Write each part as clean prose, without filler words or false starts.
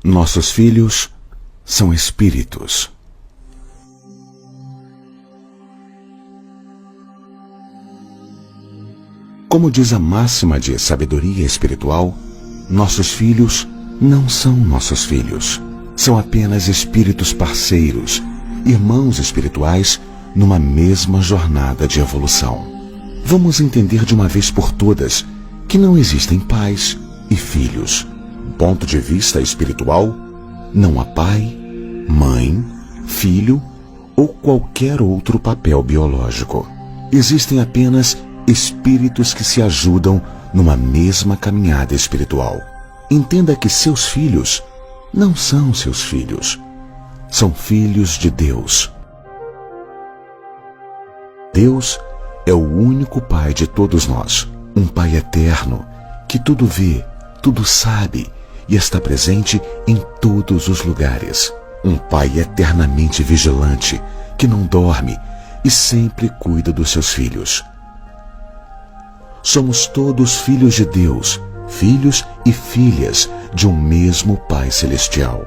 Nossos filhos são espíritos. Como diz a máxima de sabedoria espiritual, nossos filhos não são nossos filhos. São apenas espíritos parceiros, irmãos espirituais numa mesma jornada de evolução. Vamos entender de uma vez por todas que não existem pais e filhos. Do ponto de vista espiritual, não há pai, mãe, filho ou qualquer outro papel biológico. Existem apenas espíritos que se ajudam numa mesma caminhada espiritual. Entenda que seus filhos não são seus filhos. São filhos de Deus. Deus é o único Pai de todos nós. Um Pai eterno que tudo vê, tudo sabe e está presente em todos os lugares. Um Pai eternamente vigilante que não dorme e sempre cuida dos seus filhos. Somos todos filhos de Deus, filhos e filhas de um mesmo Pai Celestial.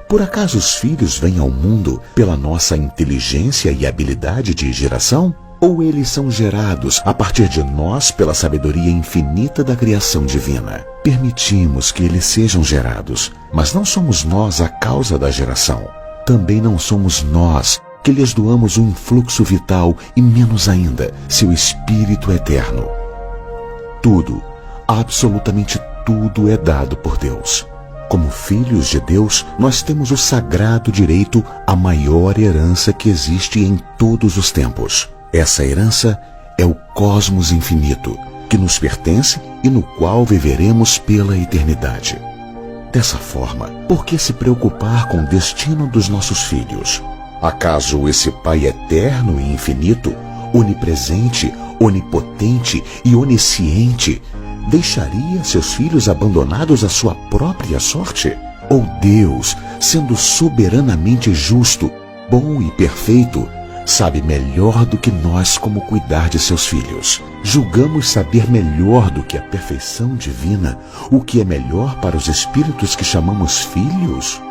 Por acaso os filhos vêm ao mundo pela nossa inteligência e habilidade de geração? Ou eles são gerados a partir de nós pela sabedoria infinita da criação divina? Permitimos que eles sejam gerados, mas não somos nós a causa da geração. Também não somos nós que lhes doamos um influxo vital e menos ainda seu espírito eterno. Tudo, absolutamente tudo é dado por Deus. Como filhos de Deus, nós temos o sagrado direito à maior herança que existe em todos os tempos. Essa herança é o cosmos infinito, que nos pertence e no qual viveremos pela eternidade. Dessa forma, por que se preocupar com o destino dos nossos filhos? Acaso esse Pai eterno e infinito, onipresente, onipotente e onisciente, deixaria seus filhos abandonados à sua própria sorte? Ou Deus, sendo soberanamente justo, bom e perfeito, sabe melhor do que nós como cuidar de seus filhos? Julgamos saber melhor do que a perfeição divina o que é melhor para os espíritos que chamamos filhos?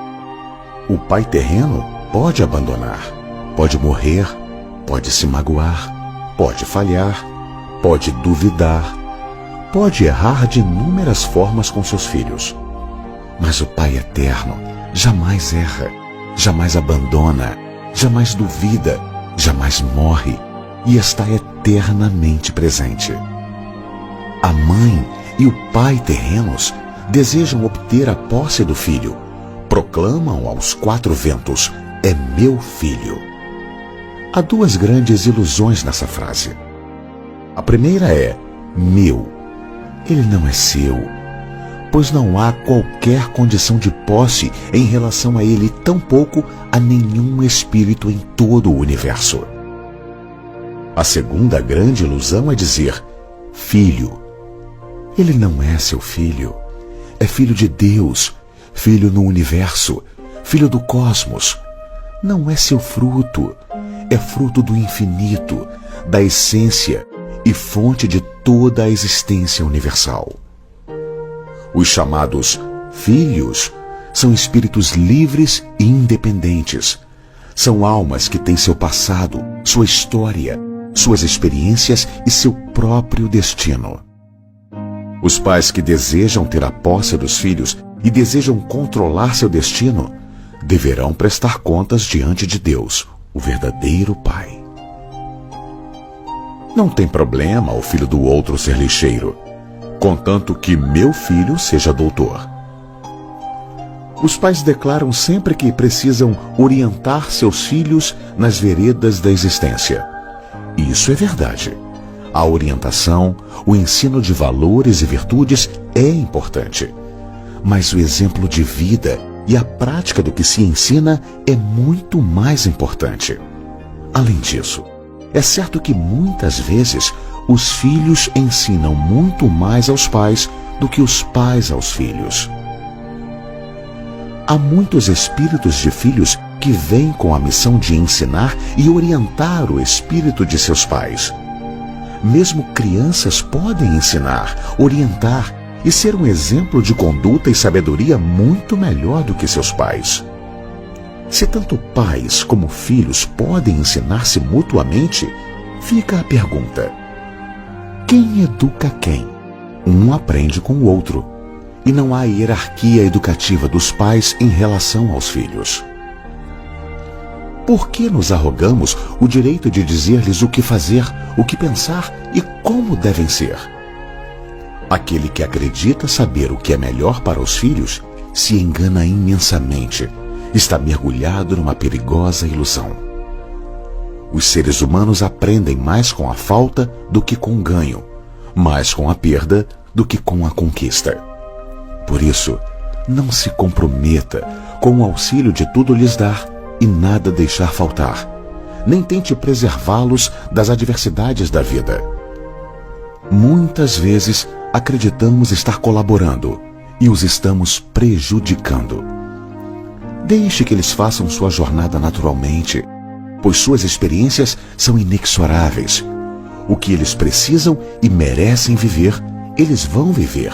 O Pai terreno pode abandonar, pode morrer, pode se magoar, pode falhar, pode duvidar, pode errar de inúmeras formas com seus filhos. Mas o Pai eterno jamais erra, jamais abandona, jamais duvida, jamais morre e está eternamente presente. A mãe e o pai terrenos desejam obter a posse do filho. Proclamam aos quatro ventos: é meu filho. Há duas grandes ilusões nessa frase. A primeira é meu. Ele não é seu, pois não há qualquer condição de posse em relação a ele, tampouco a nenhum espírito em todo o universo. A segunda grande ilusão é dizer filho. Ele não é seu filho, é filho de Deus, filho no universo, filho do cosmos. Não é seu fruto, é fruto do infinito, da essência e fonte de toda a existência universal. Os chamados filhos são espíritos livres e independentes. São almas que têm seu passado, sua história, suas experiências e seu próprio destino. Os pais que desejam ter a posse dos filhos e desejam controlar seu destino deverão prestar contas diante de Deus, o verdadeiro Pai. Não tem problema o filho do outro ser lixeiro, contanto que meu filho seja doutor. Os pais declaram sempre que precisam orientar seus filhos nas veredas da existência. Isso é verdade. A orientação, o ensino de valores e virtudes é importante. Mas o exemplo de vida e a prática do que se ensina é muito mais importante. Além disso, é certo que muitas vezes os filhos ensinam muito mais aos pais do que os pais aos filhos. Há muitos espíritos de filhos que vêm com a missão de ensinar e orientar o espírito de seus pais. Mesmo crianças podem ensinar, orientar e ser um exemplo de conduta e sabedoria muito melhor do que seus pais. Se tanto pais como filhos podem ensinar-se mutuamente, fica a pergunta: quem educa quem? Um aprende com o outro, e não há hierarquia educativa dos pais em relação aos filhos. Por que nos arrogamos o direito de dizer-lhes o que fazer, o que pensar e como devem ser? Aquele que acredita saber o que é melhor para os filhos se engana imensamente, está mergulhado numa perigosa ilusão. Os seres humanos aprendem mais com a falta do que com o ganho, mais com a perda do que com a conquista. Por isso, não se comprometa com o auxílio de tudo lhes dar e nada deixar faltar, nem tente preservá-los das adversidades da vida. Muitas vezes acreditamos estar colaborando e os estamos prejudicando. Deixe que eles façam sua jornada naturalmente, pois suas experiências são inexoráveis. O que eles precisam e merecem viver, eles vão viver,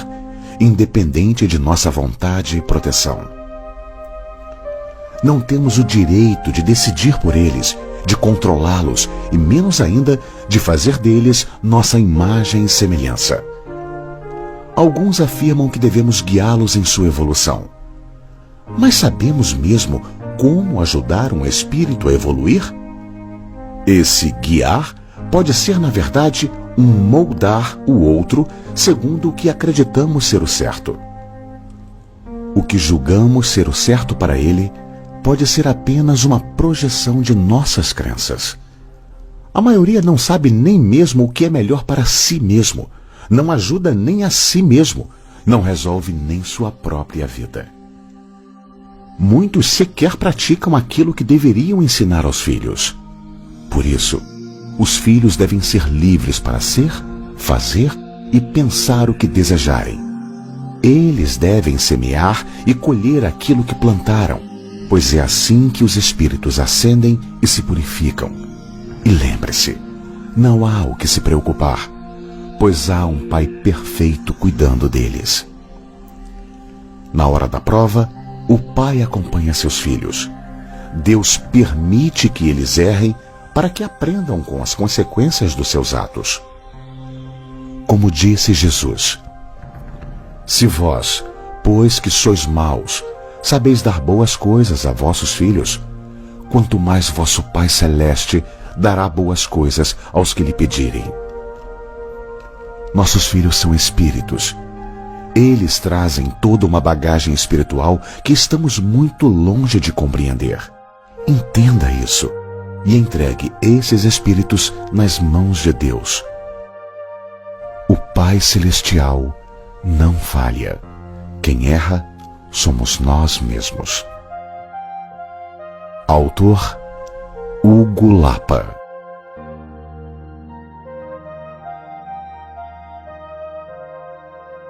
independente de nossa vontade e proteção. Não temos o direito de decidir por eles, de controlá-los e menos ainda de fazer deles nossa imagem e semelhança. Alguns afirmam que devemos guiá-los em sua evolução. Mas sabemos mesmo como ajudar um espírito a evoluir? Esse guiar pode ser, na verdade, um moldar o outro segundo o que acreditamos ser o certo. O que julgamos ser o certo para ele pode ser apenas uma projeção de nossas crenças. A maioria não sabe nem mesmo o que é melhor para si mesmo, não ajuda nem a si mesmo, não resolve nem sua própria vida. Muitos sequer praticam aquilo que deveriam ensinar aos filhos. Por isso, os filhos devem ser livres para ser, fazer e pensar o que desejarem. Eles devem semear e colher aquilo que plantaram, pois é assim que os espíritos ascendem e se purificam. E lembre-se, não há o que se preocupar, pois há um Pai perfeito cuidando deles. Na hora da prova, o Pai acompanha seus filhos. Deus permite que eles errem para que aprendam com as consequências dos seus atos. Como disse Jesus: se vós, pois que sois maus, sabeis dar boas coisas a vossos filhos, quanto mais vosso Pai Celeste dará boas coisas aos que lhe pedirem. Nossos filhos são espíritos. Eles trazem toda uma bagagem espiritual que estamos muito longe de compreender. Entenda isso e entregue esses espíritos nas mãos de Deus. O Pai Celestial não falha. Quem erra somos nós mesmos. Autor Hugo Lapa.